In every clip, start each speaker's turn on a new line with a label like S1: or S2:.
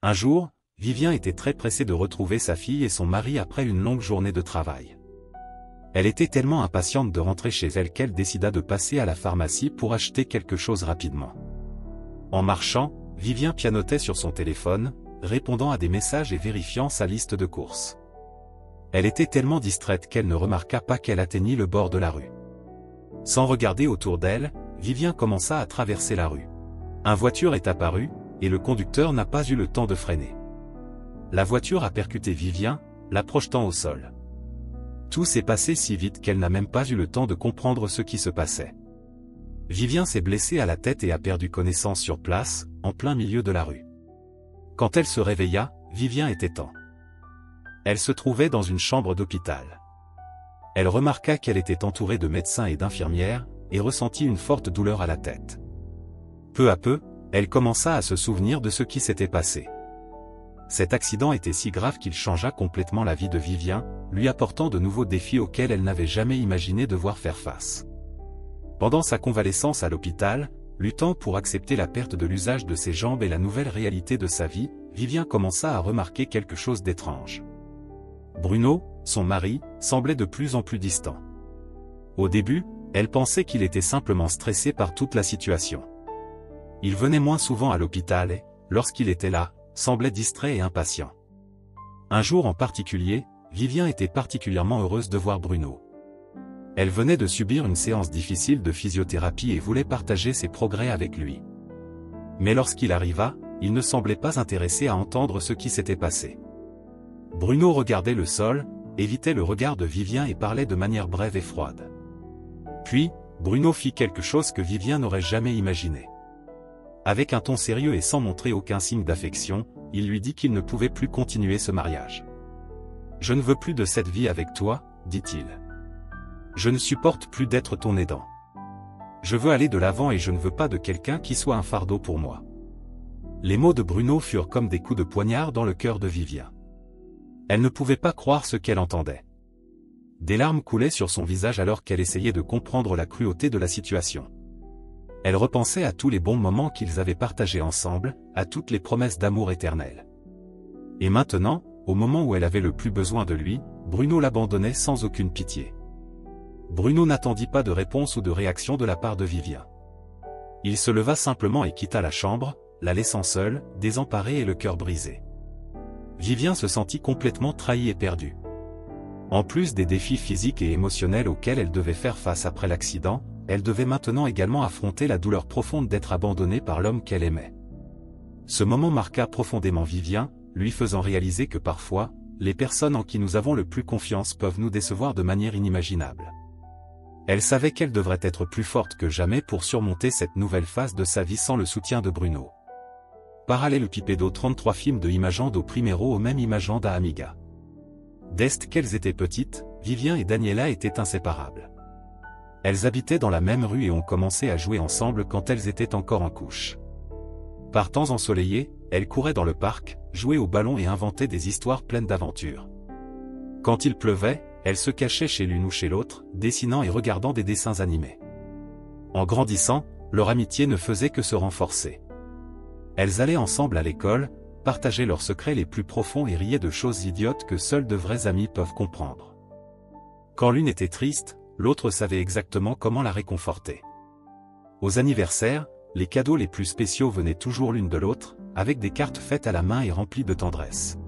S1: Un jour, Vivien était très pressé de retrouver sa fille et son mari après une longue journée de travail. Elle était tellement impatiente de rentrer chez elle qu'elle décida de passer à la pharmacie pour acheter quelque chose rapidement. En marchant, Vivien pianotait sur son téléphone, répondant à des messages et vérifiant sa liste de courses. Elle était tellement distraite qu'elle ne remarqua pas qu'elle atteignit le bord de la rue. Sans regarder autour d'elle, Vivien commença à traverser la rue. Une voiture est apparue, et le conducteur n'a pas eu le temps de freiner. La voiture a percuté Vivien, la projetant au sol. Tout s'est passé si vite qu'elle n'a même pas eu le temps de comprendre ce qui se passait. Vivien s'est blessé à la tête et a perdu connaissance sur place, en plein milieu de la rue. Quand elle se réveilla, Vivien était temps. Elle se trouvait dans une chambre d'hôpital. Elle remarqua qu'elle était entourée de médecins et d'infirmières, et ressentit une forte douleur à la tête. Peu à peu, elle commença à se souvenir de ce qui s'était passé. Cet accident était si grave qu'il changea complètement la vie de Vivien, lui apportant de nouveaux défis auxquels elle n'avait jamais imaginé devoir faire face. Pendant sa convalescence à l'hôpital, luttant pour accepter la perte de l'usage de ses jambes et la nouvelle réalité de sa vie, Vivien commença à remarquer quelque chose d'étrange. Bruno, son mari, semblait de plus en plus distant. Au début, elle pensait qu'il était simplement stressé par toute la situation. Il venait moins souvent à l'hôpital et, lorsqu'il était là, semblait distrait et impatient. Un jour en particulier, Vivien était particulièrement heureuse de voir Bruno. Elle venait de subir une séance difficile de physiothérapie et voulait partager ses progrès avec lui. Mais lorsqu'il arriva, il ne semblait pas intéressé à entendre ce qui s'était passé. Bruno regardait le sol, évitait le regard de Vivien et parlait de manière brève et froide. Puis, Bruno fit quelque chose que Vivien n'aurait jamais imaginé. Avec un ton sérieux et sans montrer aucun signe d'affection, il lui dit qu'il ne pouvait plus continuer ce mariage. « Je ne veux plus de cette vie avec toi, dit-il. Je ne supporte plus d'être ton aidant. Je veux aller de l'avant et je ne veux pas de quelqu'un qui soit un fardeau pour moi. » Les mots de Bruno furent comme des coups de poignard dans le cœur de Vivien. Elle ne pouvait pas croire ce qu'elle entendait. Des larmes coulaient sur son visage alors qu'elle essayait de comprendre la cruauté de la situation. Elle repensait à tous les bons moments qu'ils avaient partagés ensemble, à toutes les promesses d'amour éternel. Et maintenant, au moment où elle avait le plus besoin de lui, Bruno l'abandonnait sans aucune pitié. Bruno n'attendit pas de réponse ou de réaction de la part de Vivien. Il se leva simplement et quitta la chambre, la laissant seule, désemparée et le cœur brisé. Vivien se sentit complètement trahi et perdu. En plus des défis physiques et émotionnels auxquels elle devait faire face après l'accident, elle devait maintenant également affronter la douleur profonde d'être abandonnée par l'homme qu'elle aimait. Ce moment marqua profondément Vivien, lui faisant réaliser que parfois, les personnes en qui nous avons le plus confiance peuvent nous décevoir de manière inimaginable. Elle savait qu'elle devrait être plus forte que jamais pour surmonter cette nouvelle phase de sa vie sans le soutien de Bruno. Parallèlepipédo 33 films de Imagendo Primero au même Imagenda Amiga. D'est qu'elles étaient petites, Vivien et Daniela étaient inséparables. Elles habitaient dans la même rue et ont commencé à jouer ensemble quand elles étaient encore en couche. Par temps ensoleillés, elles couraient dans le parc, jouaient au ballon et inventaient des histoires pleines d'aventures. Quand il pleuvait, elles se cachaient chez l'une ou chez l'autre, dessinant et regardant des dessins animés. En grandissant, leur amitié ne faisait que se renforcer. Elles allaient ensemble à l'école, partageaient leurs secrets les plus profonds et riaient de choses idiotes que seuls de vrais amis peuvent comprendre. Quand l'une était triste, l'autre savait exactement comment la réconforter. Aux anniversaires, les cadeaux les plus spéciaux venaient toujours l'une de l'autre, avec des cartes faites à la main et remplies de tendresse.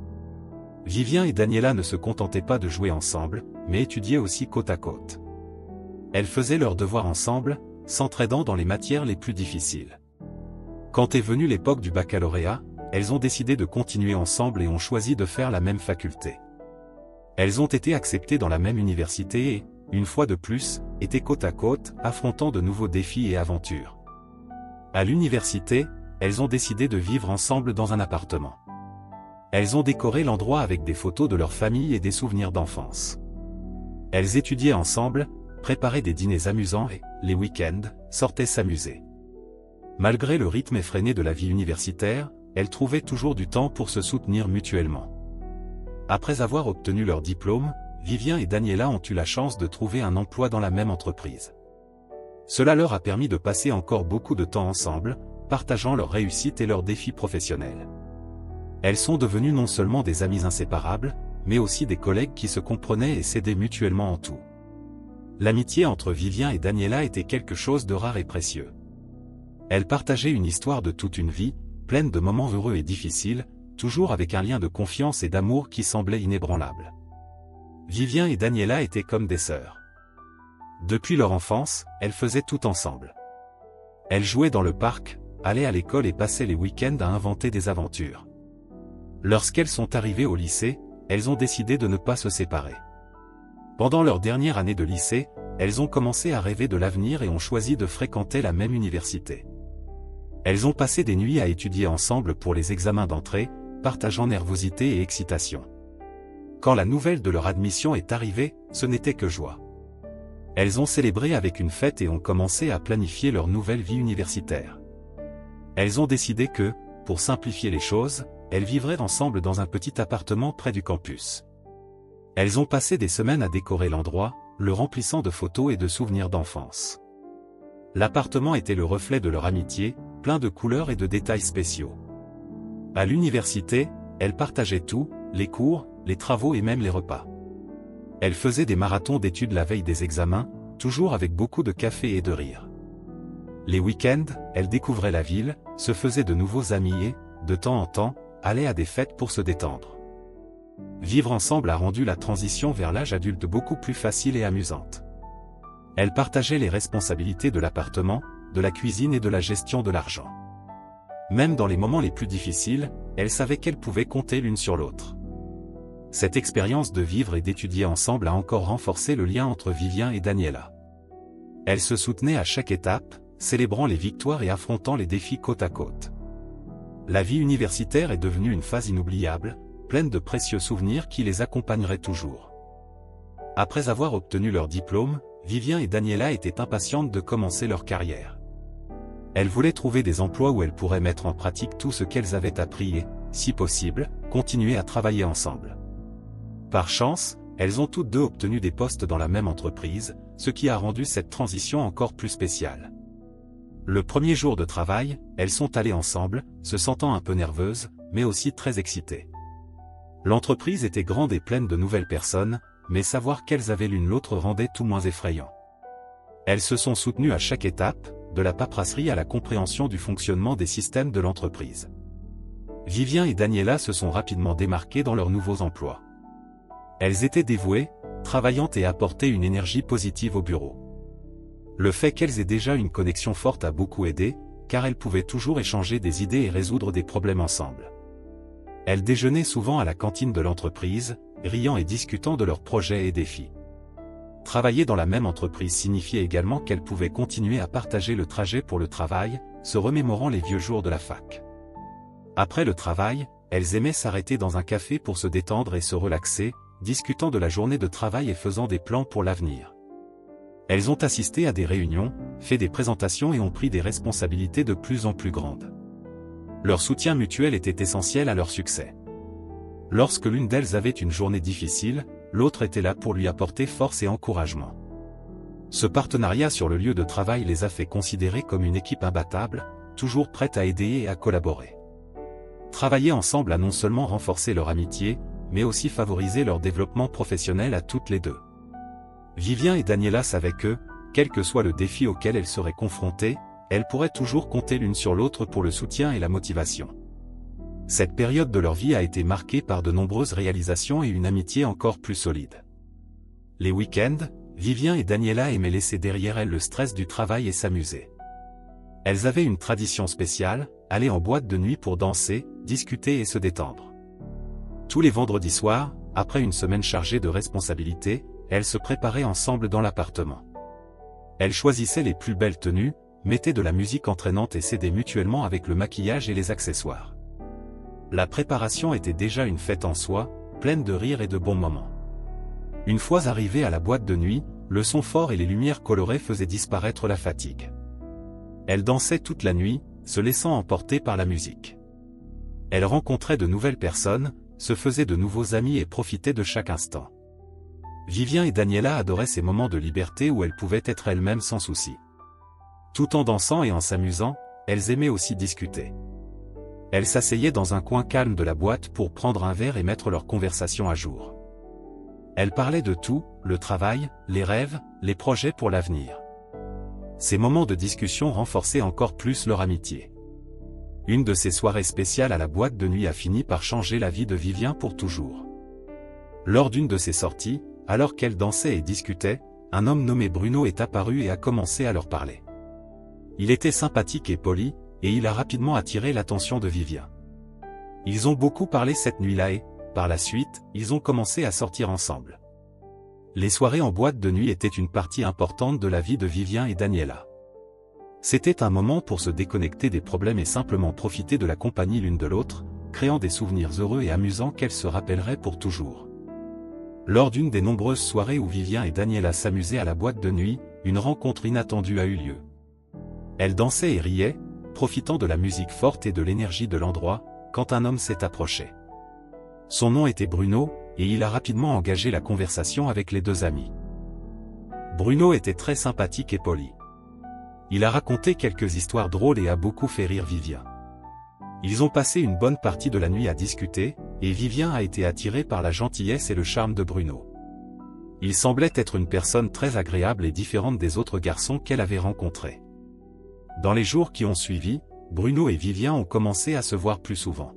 S1: Vivien et Daniela ne se contentaient pas de jouer ensemble, mais étudiaient aussi côte à côte. Elles faisaient leurs devoirs ensemble, s'entraidant dans les matières les plus difficiles. Quand est venue l'époque du baccalauréat, elles ont décidé de continuer ensemble et ont choisi de faire la même faculté. Elles ont été acceptées dans la même université et, une fois de plus, étaient côte à côte, affrontant de nouveaux défis et aventures. À l'université, elles ont décidé de vivre ensemble dans un appartement. Elles ont décoré l'endroit avec des photos de leur famille et des souvenirs d'enfance. Elles étudiaient ensemble, préparaient des dîners amusants et, les week-ends, sortaient s'amuser. Malgré le rythme effréné de la vie universitaire, elles trouvaient toujours du temps pour se soutenir mutuellement. Après avoir obtenu leur diplôme, Vivien et Daniela ont eu la chance de trouver un emploi dans la même entreprise. Cela leur a permis de passer encore beaucoup de temps ensemble, partageant leurs réussites et leurs défis professionnels. Elles sont devenues non seulement des amies inséparables, mais aussi des collègues qui se comprenaient et s'aidaient mutuellement en tout. L'amitié entre Vivien et Daniela était quelque chose de rare et précieux. Elles partageaient une histoire de toute une vie, pleine de moments heureux et difficiles, toujours avec un lien de confiance et d'amour qui semblait inébranlable. Vivien et Daniela étaient comme des sœurs. Depuis leur enfance, elles faisaient tout ensemble. Elles jouaient dans le parc, allaient à l'école et passaient les week-ends à inventer des aventures. Lorsqu'elles sont arrivées au lycée, elles ont décidé de ne pas se séparer. Pendant leur dernière année de lycée, elles ont commencé à rêver de l'avenir et ont choisi de fréquenter la même université. Elles ont passé des nuits à étudier ensemble pour les examens d'entrée, partageant nervosité et excitation. Quand la nouvelle de leur admission est arrivée, ce n'était que joie. Elles ont célébré avec une fête et ont commencé à planifier leur nouvelle vie universitaire. Elles ont décidé que, pour simplifier les choses, elles vivraient ensemble dans un petit appartement près du campus. Elles ont passé des semaines à décorer l'endroit, le remplissant de photos et de souvenirs d'enfance. L'appartement était le reflet de leur amitié, plein de couleurs et de détails spéciaux. À l'université, elles partageaient tout, les cours, les travaux et même les repas. Elles faisaient des marathons d'études la veille des examens, toujours avec beaucoup de café et de rire. Les week-ends, elles découvraient la ville, se faisaient de nouveaux amis et, de temps en temps, allaient à des fêtes pour se détendre. Vivre ensemble a rendu la transition vers l'âge adulte beaucoup plus facile et amusante. Elles partageaient les responsabilités de l'appartement, de la cuisine et de la gestion de l'argent. Même dans les moments les plus difficiles, elles savaient qu'elles pouvaient compter l'une sur l'autre. Cette expérience de vivre et d'étudier ensemble a encore renforcé le lien entre Vivien et Daniela. Elles se soutenaient à chaque étape, célébrant les victoires et affrontant les défis côte à côte. La vie universitaire est devenue une phase inoubliable, pleine de précieux souvenirs qui les accompagneraient toujours. Après avoir obtenu leur diplôme, Vivien et Daniela étaient impatientes de commencer leur carrière. Elles voulaient trouver des emplois où elles pourraient mettre en pratique tout ce qu'elles avaient appris et, si possible, continuer à travailler ensemble. Par chance, elles ont toutes deux obtenu des postes dans la même entreprise, ce qui a rendu cette transition encore plus spéciale. Le premier jour de travail, elles sont allées ensemble, se sentant un peu nerveuses, mais aussi très excitées. L'entreprise était grande et pleine de nouvelles personnes, mais savoir qu'elles avaient l'une l'autre rendait tout moins effrayant. Elles se sont soutenues à chaque étape, de la paperasserie à la compréhension du fonctionnement des systèmes de l'entreprise. Vivien et Daniela se sont rapidement démarquées dans leurs nouveaux emplois. Elles étaient dévouées, travaillantes et apportaient une énergie positive au bureau. Le fait qu'elles aient déjà une connexion forte a beaucoup aidé, car elles pouvaient toujours échanger des idées et résoudre des problèmes ensemble. Elles déjeunaient souvent à la cantine de l'entreprise, riant et discutant de leurs projets et défis. Travailler dans la même entreprise signifiait également qu'elles pouvaient continuer à partager le trajet pour le travail, se remémorant les vieux jours de la fac. Après le travail, elles aimaient s'arrêter dans un café pour se détendre et se relaxer, discutant de la journée de travail et faisant des plans pour l'avenir. Elles ont assisté à des réunions, fait des présentations et ont pris des responsabilités de plus en plus grandes. Leur soutien mutuel était essentiel à leur succès. Lorsque l'une d'elles avait une journée difficile, l'autre était là pour lui apporter force et encouragement. Ce partenariat sur le lieu de travail les a fait considérer comme une équipe imbattable, toujours prête à aider et à collaborer. Travailler ensemble a non seulement renforcé leur amitié, mais aussi favorisé leur développement professionnel à toutes les deux. Vivien et Daniela savaient que, quel que soit le défi auquel elles seraient confrontées, elles pourraient toujours compter l'une sur l'autre pour le soutien et la motivation. Cette période de leur vie a été marquée par de nombreuses réalisations et une amitié encore plus solide. Les week-ends, Vivien et Daniela aimaient laisser derrière elles le stress du travail et s'amuser. Elles avaient une tradition spéciale, aller en boîte de nuit pour danser, discuter et se détendre. Tous les vendredis soirs, après une semaine chargée de responsabilités, elles se préparaient ensemble dans l'appartement. Elles choisissaient les plus belles tenues, mettaient de la musique entraînante et s'aidaient mutuellement avec le maquillage et les accessoires. La préparation était déjà une fête en soi, pleine de rires et de bons moments. Une fois arrivées à la boîte de nuit, le son fort et les lumières colorées faisaient disparaître la fatigue. Elles dansaient toute la nuit, se laissant emporter par la musique. Elles rencontraient de nouvelles personnes, se faisaient de nouveaux amis et profitaient de chaque instant. Vivien et Daniela adoraient ces moments de liberté où elles pouvaient être elles-mêmes sans souci. Tout en dansant et en s'amusant, elles aimaient aussi discuter. Elles s'asseyaient dans un coin calme de la boîte pour prendre un verre et mettre leur conversation à jour. Elles parlaient de tout, le travail, les rêves, les projets pour l'avenir. Ces moments de discussion renforçaient encore plus leur amitié. Une de ces soirées spéciales à la boîte de nuit a fini par changer la vie de Vivien pour toujours. Lors d'une de ces sorties, alors qu'elles dansaient et discutaient, un homme nommé Bruno est apparu et a commencé à leur parler. Il était sympathique et poli, et il a rapidement attiré l'attention de Vivien. Ils ont beaucoup parlé cette nuit-là et, par la suite, ils ont commencé à sortir ensemble. Les soirées en boîte de nuit étaient une partie importante de la vie de Vivien et Daniela. C'était un moment pour se déconnecter des problèmes et simplement profiter de la compagnie l'une de l'autre, créant des souvenirs heureux et amusants qu'elles se rappelleraient pour toujours. Lors d'une des nombreuses soirées où Vivien et Daniela s'amusaient à la boîte de nuit, une rencontre inattendue a eu lieu. Elles dansaient et riaient, profitant de la musique forte et de l'énergie de l'endroit, quand un homme s'est approché. Son nom était Bruno, et il a rapidement engagé la conversation avec les deux amis. Bruno était très sympathique et poli. Il a raconté quelques histoires drôles et a beaucoup fait rire Vivien. Ils ont passé une bonne partie de la nuit à discuter, et Vivien a été attiré par la gentillesse et le charme de Bruno. Il semblait être une personne très agréable et différente des autres garçons qu'elle avait rencontrés. Dans les jours qui ont suivi, Bruno et Vivien ont commencé à se voir plus souvent.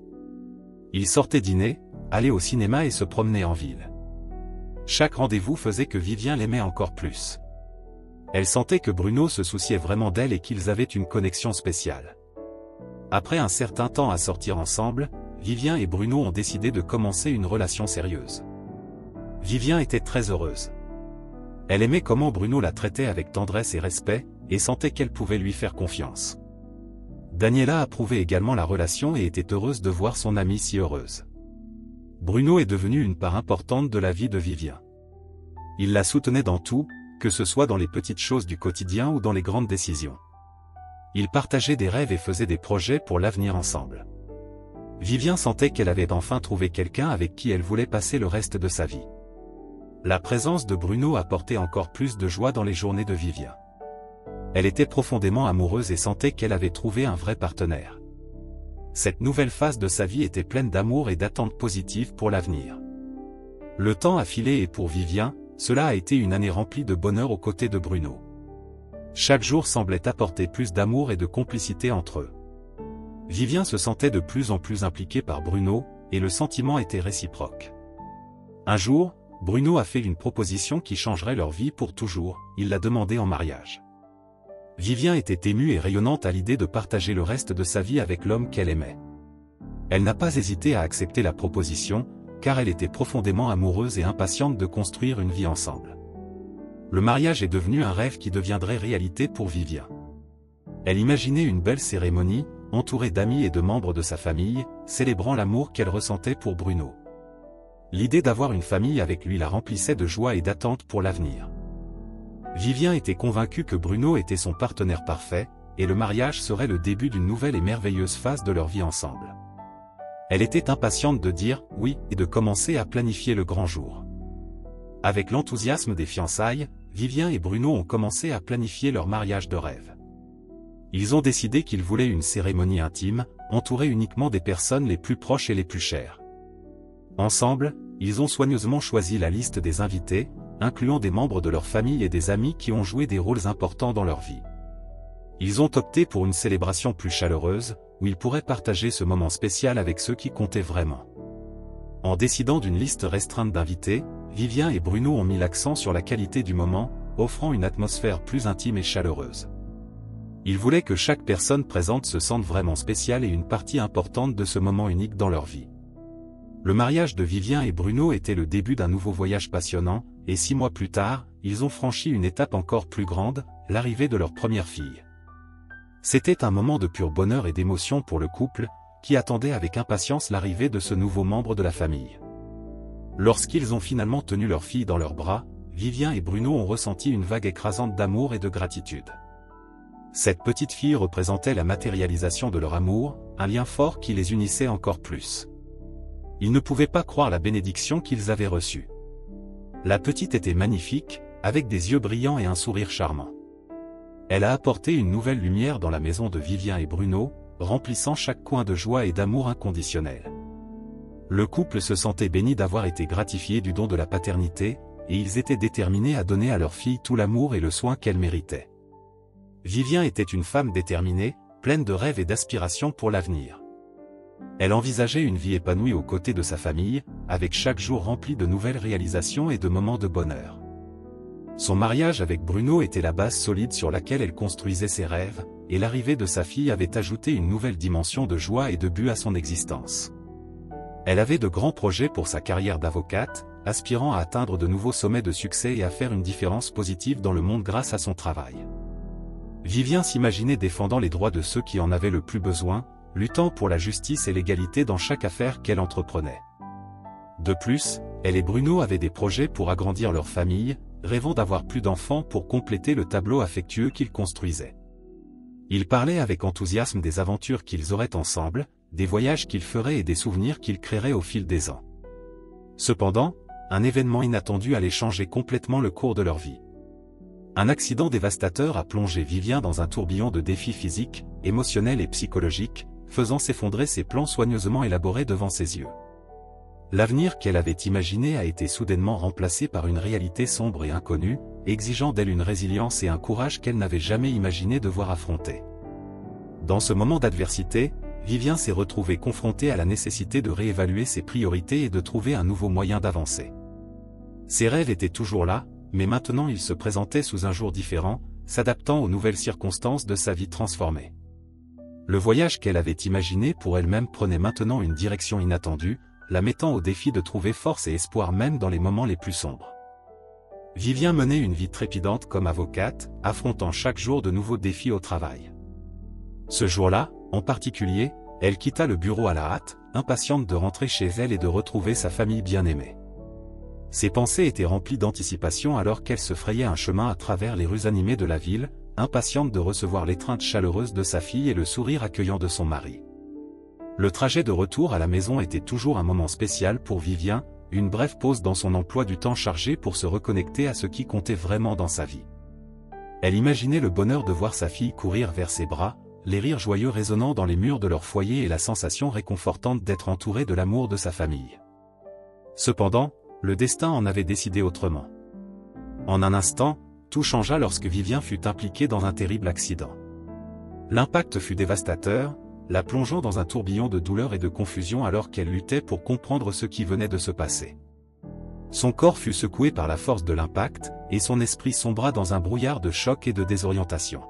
S1: Ils sortaient dîner, allaient au cinéma et se promenaient en ville. Chaque rendez-vous faisait que Vivien l'aimait encore plus. Elle sentait que Bruno se souciait vraiment d'elle et qu'ils avaient une connexion spéciale. Après un certain temps à sortir ensemble, Vivien et Bruno ont décidé de commencer une relation sérieuse. Vivien était très heureuse. Elle aimait comment Bruno la traitait avec tendresse et respect, et sentait qu'elle pouvait lui faire confiance. Daniela approuvait également la relation et était heureuse de voir son amie si heureuse. Bruno est devenu une part importante de la vie de Vivien. Il la soutenait dans tout, que ce soit dans les petites choses du quotidien ou dans les grandes décisions. Ils partageaient des rêves et faisaient des projets pour l'avenir ensemble. Vivien sentait qu'elle avait enfin trouvé quelqu'un avec qui elle voulait passer le reste de sa vie. La présence de Bruno apportait encore plus de joie dans les journées de Vivien. Elle était profondément amoureuse et sentait qu'elle avait trouvé un vrai partenaire. Cette nouvelle phase de sa vie était pleine d'amour et d'attentes positives pour l'avenir. Le temps a filé et pour Vivien, cela a été une année remplie de bonheur aux côtés de Bruno. Chaque jour semblait apporter plus d'amour et de complicité entre eux. Vivien se sentait de plus en plus impliqué par Bruno, et le sentiment était réciproque. Un jour, Bruno a fait une proposition qui changerait leur vie pour toujours, il l'a demandé en mariage. Vivien était émue et rayonnante à l'idée de partager le reste de sa vie avec l'homme qu'elle aimait. Elle n'a pas hésité à accepter la proposition, car elle était profondément amoureuse et impatiente de construire une vie ensemble. Le mariage est devenu un rêve qui deviendrait réalité pour Vivien. Elle imaginait une belle cérémonie, entourée d'amis et de membres de sa famille, célébrant l'amour qu'elle ressentait pour Bruno. L'idée d'avoir une famille avec lui la remplissait de joie et d'attente pour l'avenir. Vivien était convaincu que Bruno était son partenaire parfait, et le mariage serait le début d'une nouvelle et merveilleuse phase de leur vie ensemble. Elle était impatiente de dire « oui » et de commencer à planifier le grand jour. Avec l'enthousiasme des fiançailles, Vivien et Bruno ont commencé à planifier leur mariage de rêve. Ils ont décidé qu'ils voulaient une cérémonie intime, entourée uniquement des personnes les plus proches et les plus chères. Ensemble, ils ont soigneusement choisi la liste des invités, incluant des membres de leur famille et des amis qui ont joué des rôles importants dans leur vie. Ils ont opté pour une célébration plus chaleureuse, où ils pourraient partager ce moment spécial avec ceux qui comptaient vraiment. En décidant d'une liste restreinte d'invités, Vivien et Bruno ont mis l'accent sur la qualité du moment, offrant une atmosphère plus intime et chaleureuse. Ils voulaient que chaque personne présente se sente vraiment spéciale et une partie importante de ce moment unique dans leur vie. Le mariage de Vivien et Bruno était le début d'un nouveau voyage passionnant, et 6 mois plus tard, ils ont franchi une étape encore plus grande, l'arrivée de leur première fille. C'était un moment de pur bonheur et d'émotion pour le couple, qui attendait avec impatience l'arrivée de ce nouveau membre de la famille. Lorsqu'ils ont finalement tenu leur fille dans leurs bras, Vivien et Bruno ont ressenti une vague écrasante d'amour et de gratitude. Cette petite fille représentait la matérialisation de leur amour, un lien fort qui les unissait encore plus. Ils ne pouvaient pas croire la bénédiction qu'ils avaient reçue. La petite était magnifique, avec des yeux brillants et un sourire charmant. Elle a apporté une nouvelle lumière dans la maison de Vivien et Bruno, remplissant chaque coin de joie et d'amour inconditionnel. Le couple se sentait béni d'avoir été gratifié du don de la paternité, et ils étaient déterminés à donner à leur fille tout l'amour et le soin qu'elle méritait. Vivien était une femme déterminée, pleine de rêves et d'aspirations pour l'avenir. Elle envisageait une vie épanouie aux côtés de sa famille, avec chaque jour rempli de nouvelles réalisations et de moments de bonheur. Son mariage avec Bruno était la base solide sur laquelle elle construisait ses rêves, et l'arrivée de sa fille avait ajouté une nouvelle dimension de joie et de but à son existence. Elle avait de grands projets pour sa carrière d'avocate, aspirant à atteindre de nouveaux sommets de succès et à faire une différence positive dans le monde grâce à son travail. Vivien s'imaginait défendant les droits de ceux qui en avaient le plus besoin, luttant pour la justice et l'égalité dans chaque affaire qu'elle entreprenait. De plus, elle et Bruno avaient des projets pour agrandir leur famille, rêvant d'avoir plus d'enfants pour compléter le tableau affectueux qu'ils construisaient. Ils parlaient avec enthousiasme des aventures qu'ils auraient ensemble, des voyages qu'ils feraient et des souvenirs qu'ils créeraient au fil des ans. Cependant, un événement inattendu allait changer complètement le cours de leur vie. Un accident dévastateur a plongé Vivien dans un tourbillon de défis physiques, émotionnels et psychologiques, faisant s'effondrer ses plans soigneusement élaborés devant ses yeux. L'avenir qu'elle avait imaginé a été soudainement remplacé par une réalité sombre et inconnue, exigeant d'elle une résilience et un courage qu'elle n'avait jamais imaginé devoir affronter. Dans ce moment d'adversité, Vivien s'est retrouvé confronté à la nécessité de réévaluer ses priorités et de trouver un nouveau moyen d'avancer. Ses rêves étaient toujours là, mais maintenant ils se présentaient sous un jour différent, s'adaptant aux nouvelles circonstances de sa vie transformée. Le voyage qu'elle avait imaginé pour elle-même prenait maintenant une direction inattendue, la mettant au défi de trouver force et espoir même dans les moments les plus sombres. Vivien menait une vie trépidante comme avocate, affrontant chaque jour de nouveaux défis au travail. Ce jour-là, en particulier, elle quitta le bureau à la hâte, impatiente de rentrer chez elle et de retrouver sa famille bien-aimée. Ses pensées étaient remplies d'anticipation alors qu'elle se frayait un chemin à travers les rues animées de la ville, impatiente de recevoir l'étreinte chaleureuse de sa fille et le sourire accueillant de son mari. Le trajet de retour à la maison était toujours un moment spécial pour Vivien, une brève pause dans son emploi du temps chargé pour se reconnecter à ce qui comptait vraiment dans sa vie. Elle imaginait le bonheur de voir sa fille courir vers ses bras, les rires joyeux résonnant dans les murs de leur foyer et la sensation réconfortante d'être entourée de l'amour de sa famille. Cependant, le destin en avait décidé autrement. En un instant, tout changea lorsque Vivien fut impliqué dans un terrible accident. L'impact fut dévastateur, la plongeant dans un tourbillon de douleur et de confusion alors qu'elle luttait pour comprendre ce qui venait de se passer. Son corps fut secoué par la force de l'impact, et son esprit sombra dans un brouillard de choc et de désorientation.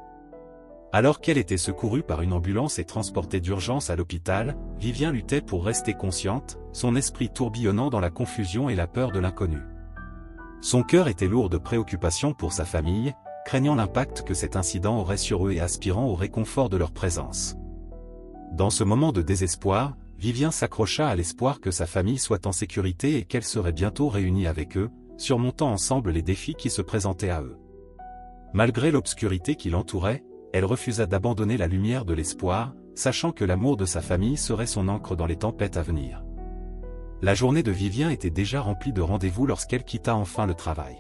S1: Alors qu'elle était secourue par une ambulance et transportée d'urgence à l'hôpital, Vivien luttait pour rester consciente, son esprit tourbillonnant dans la confusion et la peur de l'inconnu. Son cœur était lourd de préoccupations pour sa famille, craignant l'impact que cet incident aurait sur eux et aspirant au réconfort de leur présence. Dans ce moment de désespoir, Vivien s'accrocha à l'espoir que sa famille soit en sécurité et qu'elle serait bientôt réunie avec eux, surmontant ensemble les défis qui se présentaient à eux. Malgré l'obscurité qui l'entourait, elle refusa d'abandonner la lumière de l'espoir, sachant que l'amour de sa famille serait son ancre dans les tempêtes à venir. La journée de Vivien était déjà remplie de rendez-vous lorsqu'elle quitta enfin le travail.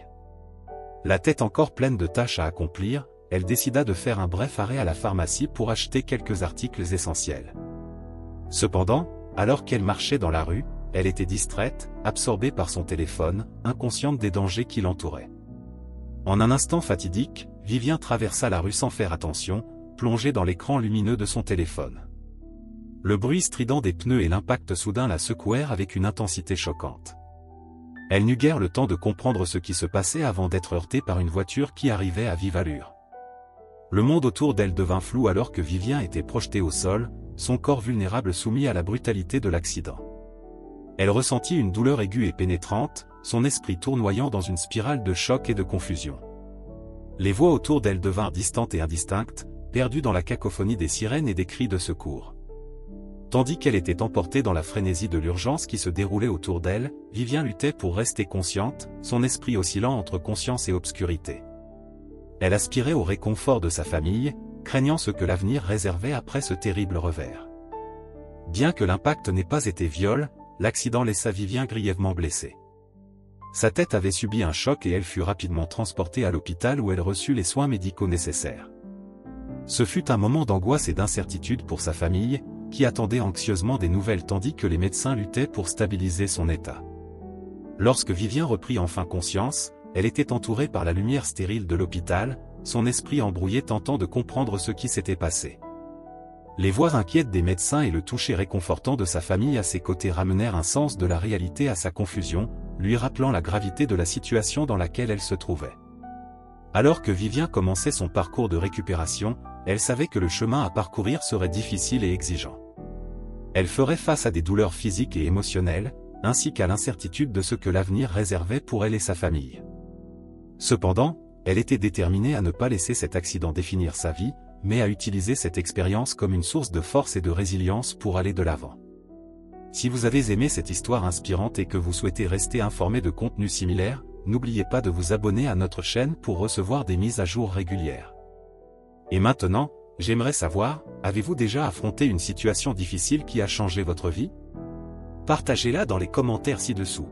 S1: La tête encore pleine de tâches à accomplir, elle décida de faire un bref arrêt à la pharmacie pour acheter quelques articles essentiels. Cependant, alors qu'elle marchait dans la rue, elle était distraite, absorbée par son téléphone, inconsciente des dangers qui l'entouraient. En un instant fatidique, Vivien traversa la rue sans faire attention, plongée dans l'écran lumineux de son téléphone. Le bruit strident des pneus et l'impact soudain la secouèrent avec une intensité choquante. Elle n'eut guère le temps de comprendre ce qui se passait avant d'être heurtée par une voiture qui arrivait à vive allure. Le monde autour d'elle devint flou alors que Vivien était projeté au sol, son corps vulnérable soumis à la brutalité de l'accident. Elle ressentit une douleur aiguë et pénétrante, son esprit tournoyant dans une spirale de choc et de confusion. Les voix autour d'elle devinrent distantes et indistinctes, perdues dans la cacophonie des sirènes et des cris de secours. Tandis qu'elle était emportée dans la frénésie de l'urgence qui se déroulait autour d'elle, Vivien luttait pour rester consciente, son esprit oscillant entre conscience et obscurité. Elle aspirait au réconfort de sa famille, craignant ce que l'avenir réservait après ce terrible revers. Bien que l'impact n'ait pas été viol, l'accident laissa Vivien grièvement blessée. Sa tête avait subi un choc et elle fut rapidement transportée à l'hôpital où elle reçut les soins médicaux nécessaires. Ce fut un moment d'angoisse et d'incertitude pour sa famille, qui attendait anxieusement des nouvelles tandis que les médecins luttaient pour stabiliser son état. Lorsque Vivien reprit enfin conscience, elle était entourée par la lumière stérile de l'hôpital, son esprit embrouillé tentant de comprendre ce qui s'était passé. Les voix inquiètes des médecins et le toucher réconfortant de sa famille à ses côtés ramenèrent un sens de la réalité à sa confusion, lui rappelant la gravité de la situation dans laquelle elle se trouvait. Alors que Vivien commençait son parcours de récupération, elle savait que le chemin à parcourir serait difficile et exigeant. Elle ferait face à des douleurs physiques et émotionnelles, ainsi qu'à l'incertitude de ce que l'avenir réservait pour elle et sa famille. Cependant, elle était déterminée à ne pas laisser cet accident définir sa vie, mais à utiliser cette expérience comme une source de force et de résilience pour aller de l'avant. Si vous avez aimé cette histoire inspirante et que vous souhaitez rester informé de contenus similaires, n'oubliez pas de vous abonner à notre chaîne pour recevoir des mises à jour régulières. Et maintenant, j'aimerais savoir, avez-vous déjà affronté une situation difficile qui a changé votre vie? Partagez-la dans les commentaires ci-dessous.